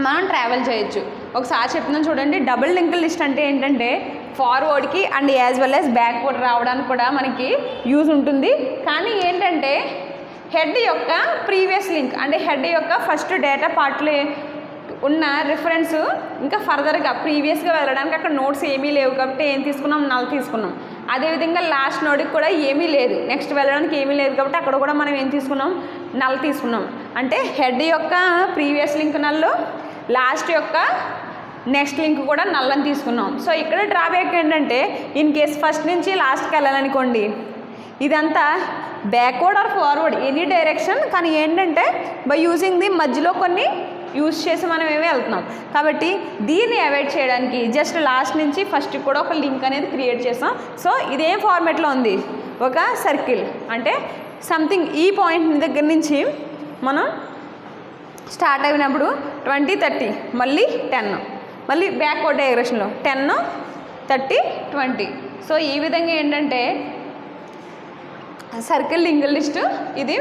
మనం ట్రావెల్ చేయొచ్చు. ఒకసారి చెప్తున్నాను చూడండి. డబుల్ లింక్ లిస్ట్ అంటే ఏంటంటే ఫార్వర్డ్కి and as well as backward రావడానికి కూడా మనకి యూజ్ ఉంటుంది. కానీ ఏంటంటే హెడ్ యొక్క ప్రీవియస్ లింక్, అంటే హెడ్ యొక్క ఫస్ట్ డేటా పార్ట్లో ఉన్న రిఫరెన్స్ ఇంకా ఫర్దర్గా ప్రీవియస్గా వెళ్ళడానికి అక్కడ నోట్స్ ఏమీ లేవు కాబట్టి ఏం తీసుకున్నాం, నల్ తీసుకున్నాం. అదేవిధంగా లాస్ట్ నోడ్కి కూడా ఏమీ లేదు, నెక్స్ట్ వెళ్ళడానికి ఏమీ లేదు కాబట్టి అక్కడ కూడా మనం ఏం తీసుకున్నాం, నల్ తీసుకున్నాం. అంటే హెడ్ యొక్క ప్రీవియస్ లింక్ నల్లు, లాస్ట్ యొక్క నెక్స్ట్ లింక్ కూడా నల్ అని తీసుకున్నాం. సో ఇక్కడ డ్రాబ్యాక్ ఏంటంటే ఇన్ కేస్ ఫస్ట్ నుంచి లాస్ట్కి వెళ్ళాలనుకోండి, ఇదంతా backward or forward any direction, కానీ ఏంటంటే బై యూజింగ్ ది మధ్యలో కొన్ని యూజ్ చేసి మనం ఏమీ వెళ్తున్నాం కాబట్టి దీన్ని అవాయిడ్ చేయడానికి జస్ట్ లాస్ట్ నుంచి ఫస్ట్కి కూడా ఒక లింక్ అనేది క్రియేట్ చేస్తాం. సో ఇదేం ఫార్మాట్లో ఉంది, ఒక సర్కిల్, అంటే సంథింగ్ ఈ పాయింట్ దగ్గర నుంచి మనం స్టార్ట్ అయినప్పుడు 20 30 మళ్ళీ 10, మళ్ళీ బ్యాక్వర్డ్ డైరెక్షన్లో 10 30 20. సో ఈ విధంగా ఏంటంటే సర్కిల్ లింక్ లిస్ట్ ఇది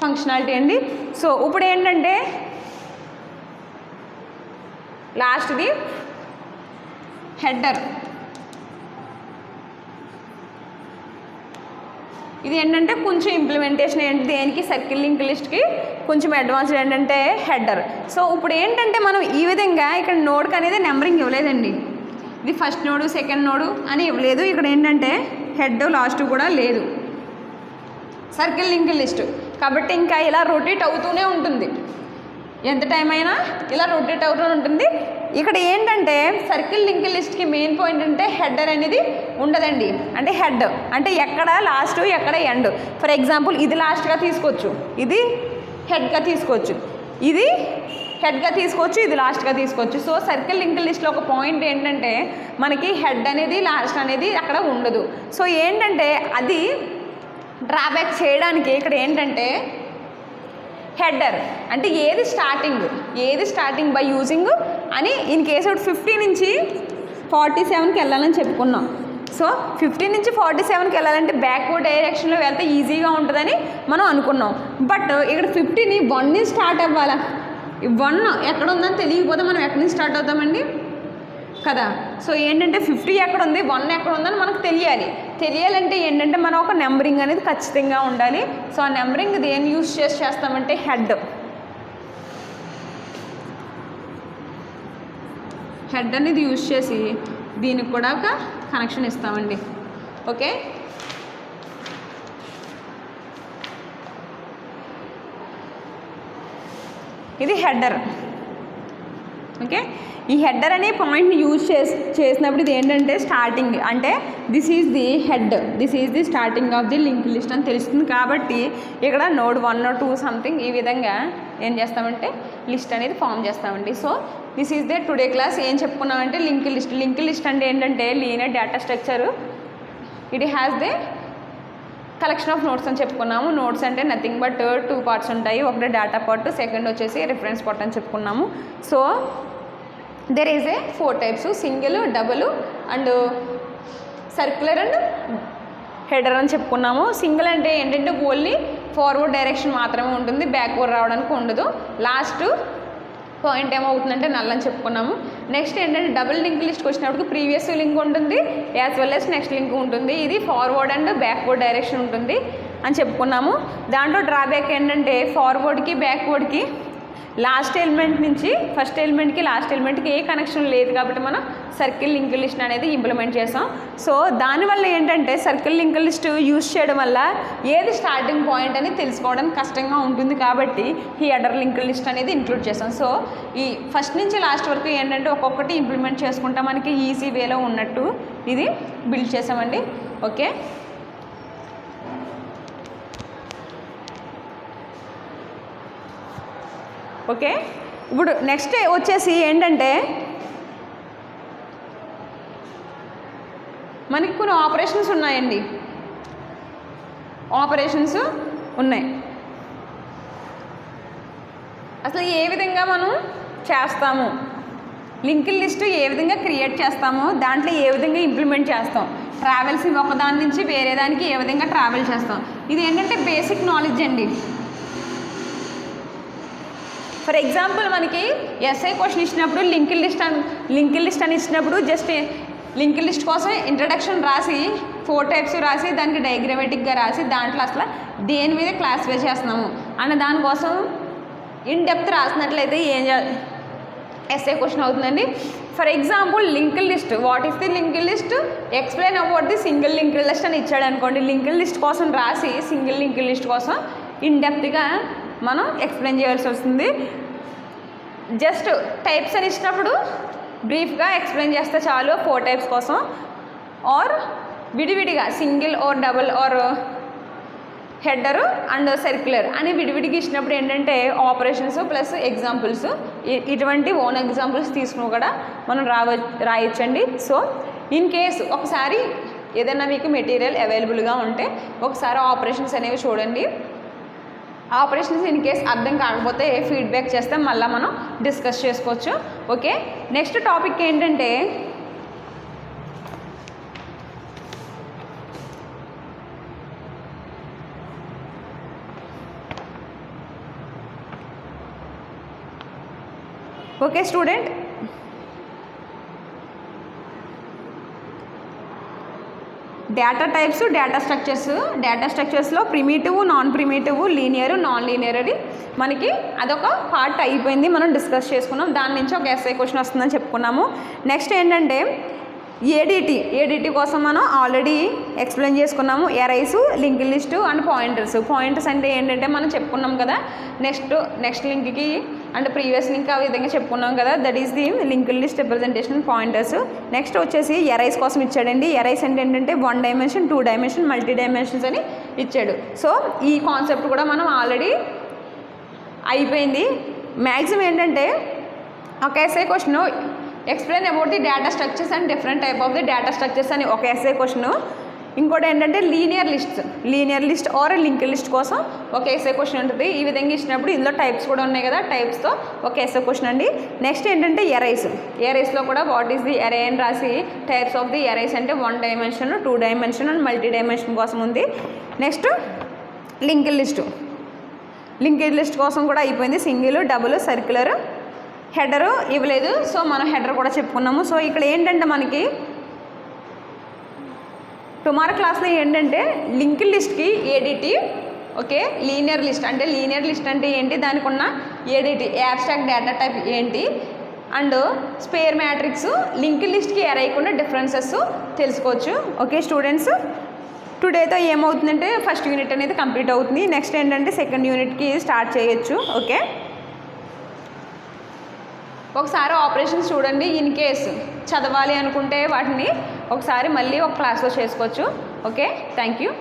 ఫంక్షనాలిటీ అండి. సో ఇప్పుడు ఏంటంటే లాస్ట్ది హెడర్. ఇది ఏంటంటే కొంచెం ఇంప్లిమెంటేషన్ ఏంటి దేనికి, సర్కిల్ లింక్ లిస్ట్కి కొంచెం అడ్వాన్స్డ్ ఏంటంటే హెడర్. సో ఇప్పుడు ఏంటంటే మనం ఈ విధంగా ఇక్కడ నోడ్కి అనేది నెంబరింగ్ ఇవ్వలేదండి, ఇది ఫస్ట్ నోడు సెకండ్ నోడు అని ఇవ్వలేదు. ఇక్కడ ఏంటంటే హెడ్ లాస్ట్ కూడా లేదు సర్కిల్ లింక్ లిస్ట్ కాబట్టి ఇంకా ఇలా రొటేట్ అవుతూనే ఉంటుంది, ఎంత టైం అయినా ఇలా రొటేట్ అవుతూ ఉంటుంది. ఇక్కడ ఏంటంటే సర్కిల్ లింక్ లిస్ట్కి మెయిన్ పాయింట్ అంటే హెడర్ అనేది ఉండదండి. అంటే హెడ్ అంటే ఎక్కడ లాస్ట్ ఎక్కడ ఎండ్. ఫర్ ఎగ్జాంపుల్ ఇది లాస్ట్గా తీసుకోవచ్చు, ఇది హెడ్గా తీసుకోవచ్చు, ఇది హెడ్గా తీసుకోవచ్చు, ఇది లాస్ట్గా తీసుకోవచ్చు. సో సర్కిల్ లింక్ లిస్ట్లో ఒక పాయింట్ ఏంటంటే మనకి హెడ్ అనేది లాస్ట్ అనేది అక్కడ ఉండదు. సో ఏంటంటే అది డ్రాబ్యాక్ చేయడానికి ఇక్కడ ఏంటంటే హెడర్ అంటే ఏది స్టార్టింగ్ బై యూజింగ్ అని ఇన్ కేసు 50 నుంచి 47కి వెళ్ళాలని చెప్పుకున్నాం. సో 50 నుంచి 47కి వెళ్ళాలంటే బ్యాక్వర్డ్ డైరెక్షన్లో వెళ్తే ఈజీగా ఉంటుందని మనం అనుకున్నాం. బట్ ఇక్కడ 50ని 1 నుంచి స్టార్ట్ అవ్వాలా, 1 ఎక్కడ ఉందని తెలియకపోతే మనం ఎక్కడి నుంచి స్టార్ట్ అవుతామండి, కదా. సో ఏంటంటే 50 ఎక్కడ ఉంది, 1 ఎక్కడ ఉందని మనకు తెలియాలంటే ఏంటంటే మనం ఒక నెంబరింగ్ అనేది ఖచ్చితంగా ఉండాలి. సో ఆ నెంబరింగ్ దేని యూజ్ చేస్తామంటే హెడ్ అనేది యూజ్ చేసి దీనికి కూడా ఒక కనెక్షన్ ఇస్తామండి. ఓకే, ఇది హెడర్. ఓకే, ఈ హెడర్ అనే పాయింట్ని యూజ్ చేసినప్పుడు ఇది ఏంటంటే స్టార్టింగ్, అంటే this is the head, this is the starting of the link list అని తెలుస్తుంది. కాబట్టి ఇక్కడ నోడ్ 1 or 2 సంథింగ్ ఈ విధంగా ఏం చేస్తామంటే లిస్ట్ అనేది ఫామ్ చేస్తామండి. So this is the today class. ఏం చెప్పుకున్నామంటే లింక్ లిస్ట్ అంటే ఏంటంటే linear data structure. It has the collection of notes అని చెప్పుకున్నాము. నోట్స్ అంటే నథింగ్ బట్ 2 పార్ట్స్ ఉంటాయి. ఒకటి డేటా పార్ట్, సెకండ్ వచ్చేసి రిఫరెన్స్ పార్ట్ అని చెప్పుకున్నాము. So there is a 4 types, single, double and circular and header అని చెప్పుకున్నాము. సింగిల్ అంటే ఏంటంటే ఓన్లీ ఫార్వర్డ్ డైరెక్షన్ మాత్రమే ఉంటుంది, బ్యాక్వర్డ్ రావడానికి ఉండదు. లాస్ట్ పాయింట్ ఏమవుతుందంటే నల్ అని చెప్పుకున్నాము. నెక్స్ట్ ఏంటంటే డబుల్ లింక్ లిస్ట్కి వచ్చినప్పుడు ప్రీవియస్ లింక్ ఉంటుంది as well as next link ఉంటుంది. ఇది ఫార్వర్డ్ అండ్ బ్యాక్వర్డ్ డైరెక్షన్ ఉంటుంది అని చెప్పుకున్నాము. దాంట్లో డ్రాబ్యాక్ ఏంటంటే ఫార్వర్డ్కి బ్యాక్వర్డ్కి లాస్ట్ ఎలిమెంట్ నుంచి ఫస్ట్ ఎలిమెంట్కి లాస్ట్ ఎలిమెంట్కి ఏ కనెక్షన్ లేదు కాబట్టి మనం సర్కిల్ లింక్ లిస్ట్ అనేది ఇంప్లిమెంట్ చేసాం. సో దానివల్ల ఏంటంటే సర్కిల్ లింక్ లిస్ట్ యూజ్ చేయడం వల్ల ఏది స్టార్టింగ్ పాయింట్ అని తెలుసుకోవడానికి కష్టంగా ఉంటుంది కాబట్టి ఈ హెడర్ లింక్ లిస్ట్ అనేది ఇంక్లూడ్ చేసాం. సో ఈ ఫస్ట్ నుంచి లాస్ట్ వరకు ఏంటంటే ఒక్కొక్కటి ఇంప్లిమెంట్ చేసుకుంటా మనకి ఈజీ వేలో ఉన్నట్టు ఇది బిల్డ్ చేసామండి. ఓకే, ఓకే, ఇప్పుడు నెక్స్ట్ వచ్చేసి ఏంటంటే మనకి కొన్ని ఆపరేషన్స్ ఉన్నాయండి. ఆపరేషన్స్ ఉన్నాయి. అసలు ఏ విధంగా మనం చేస్తాము, లింక్ లిస్ట్ ఏ విధంగా క్రియేట్ చేస్తామో దాంట్లో ఏ విధంగా ఇంప్లిమెంట్ చేస్తాం, ట్రావెల్స్ ఒకదాని నుంచి వేరే దానికి ఏ విధంగా ట్రావెల్ చేస్తాం. ఇది ఏంటంటే బేసిక్ నాలెడ్జ్ అండి. ఫర్ ఎగ్జాంపుల్ మనకి ఎస్ఐ క్వశ్చన్ ఇచ్చినప్పుడు లింక్ లిస్ట్ అని ఇచ్చినప్పుడు జస్ట్ లింక్ లిస్ట్ కోసం ఇంట్రడక్షన్ రాసి 4 టైప్స్ రాసి దానికి డయాగ్రమాటిక్గా రాసి దాంట్లో అసలు దేని మీద క్లాసిఫై చేస్తున్నాము అన్న దానికోసం ఇన్ డెప్త్ రాసినట్లయితే ఎస్ఐ క్వశ్చన్ అవుతుందండి. For example link list, what is the link list, explain about the single link list అని ఇచ్చాడు అనుకోండి. లింక్ లిస్ట్ కోసం రాసి సింగిల్ లింక్ లిస్ట్ కోసం ఇన్ డెప్త్గా మనం ఎక్స్ప్లెయిన్ చేయాల్సి వస్తుంది. జస్ట్ టైప్స్ అని ఇచ్చినప్పుడు బ్రీఫ్గా ఎక్స్ప్లెయిన్ చేస్తే చాలు 4 టైప్స్ కోసం. ఆర్ విడివిడిగా single or double or header and circular అని విడివిడిగా ఇచ్చినప్పుడు ఏంటంటే ఆపరేషన్స్ ప్లస్ ఎగ్జాంపుల్స్, ఇటువంటి ఓన్ ఎగ్జాంపుల్స్ తీసుకుని కూడా మనం రాయొచ్చండి. సో ఇన్ కేస్ ఒకసారి ఏదైనా మీకు మెటీరియల్ అవైలబుల్గా ఉంటే ఒకసారి ఆపరేషన్స్ అనేవి చూడండి. ఆపరేషన్స్ ఇన్ కేస్ అర్థం కాకపోతే ఫీడ్బ్యాక్ చేస్తే మళ్ళీ మనం డిస్కస్ చేసుకోవచ్చు. ఓకే, నెక్స్ట్ టాపిక్ ఏంటంటే okay student, data types, data స్ట్రక్చర్స్లో primitive, non primitive, linear, non linear అని మనకి అదొక పార్ట్ అయిపోయింది, మనం డిస్కస్ చేసుకున్నాం. దాని నుంచి ఒక ఎస్ఐ క్వశ్చన్ వస్తుందని చెప్పుకున్నాము. నెక్స్ట్ ఏంటంటే ఏడిటి కోసం మనం ఆల్రెడీ ఎక్స్ప్లెయిన్ చేసుకున్నాము. Arise, link list and pointers అంటే ఏంటంటే మనం చెప్పుకున్నాం కదా, నెక్స్ట్ లింక్కి అండ్ ప్రీవియస్ లింక్ ఆ విధంగా చెప్పుకున్నాం కదా, that is the link list representation pointers. Next వచ్చేసి ఎరైస్ కోసం ఇచ్చాడండి. ఎరైస్ అంటే ఏంటంటే 1 డైమెన్షన్, 2 డైమెన్షన్, మల్టీ డైమెన్షన్స్ అని ఇచ్చాడు. సో ఈ కాన్సెప్ట్ కూడా మనం ఆల్రెడీ అయిపోయింది. మ్యాక్సిమం ఏంటంటే ఒక SI question explain about the data structures and different type of the data structures అని ఒక ఎస్ఐ క్వశ్చన్. ఇంకోటి ఏంటంటే linear list or link list కోసం ఒక ఎస్ఐ క్వశ్చన్ ఉంటుంది. ఈ విధంగా ఇచ్చినప్పుడు ఇందులో టైప్స్ కూడా ఉన్నాయి కదా, టైప్స్తో ఒక ఎస్ఐ క్వశ్చన్ అండి. నెక్స్ట్ ఏంటంటే ఎరైస్లో కూడా వాట్ ఈస్ ది ఎరే అని రాసి టైప్స్ ఆఫ్ ది ఎరైస్ అంటే 1 dimension, 2 dimension and multi dimension కోసం ఉంది. నెక్స్ట్ లింక్ లిస్ట్ కోసం కూడా అయిపోయింది. సింగిల్, డబుల్, సర్క్యులర్, హెడరు ఇవ్వలేదు, సో మనం హెడర్ కూడా చెప్పుకున్నాము. సో ఇక్కడ ఏంటంటే మనకి టుమారో క్లాస్లో ఏంటంటే లింక్డ్ లిస్ట్కి ఏడిటి, ఓకే, లీనియర్ లిస్ట్ అంటే లీనియర్ లిస్ట్ అంటే ఏంటి, దానికి ఉన్న ఏడిటి యాబ్స్ట్రాక్ట్ డేటా టైప్ ఏంటి, అండ్ స్పేర్ మ్యాట్రిక్స్ లింక్డ్ లిస్ట్కి ఎరైకుండా డిఫరెన్సెస్ తెలుసుకోవచ్చు. ఓకే స్టూడెంట్స్, టుడేతో ఏమవుతుందంటే ఫస్ట్ యూనిట్ అనేది కంప్లీట్ అవుతుంది. నెక్స్ట్ ఏంటంటే సెకండ్ యూనిట్కి స్టార్ట్ చేయొచ్చు. ఓకే, ఒకసారి ఆపరేషన్స్ చూడండి. ఇన్ కేస్ చదవాలి అనుకుంటే వాటిని ఒకసారి మళ్ళీ ఒక క్లాస్లో చేసుకోవచ్చు. Okay, thank you.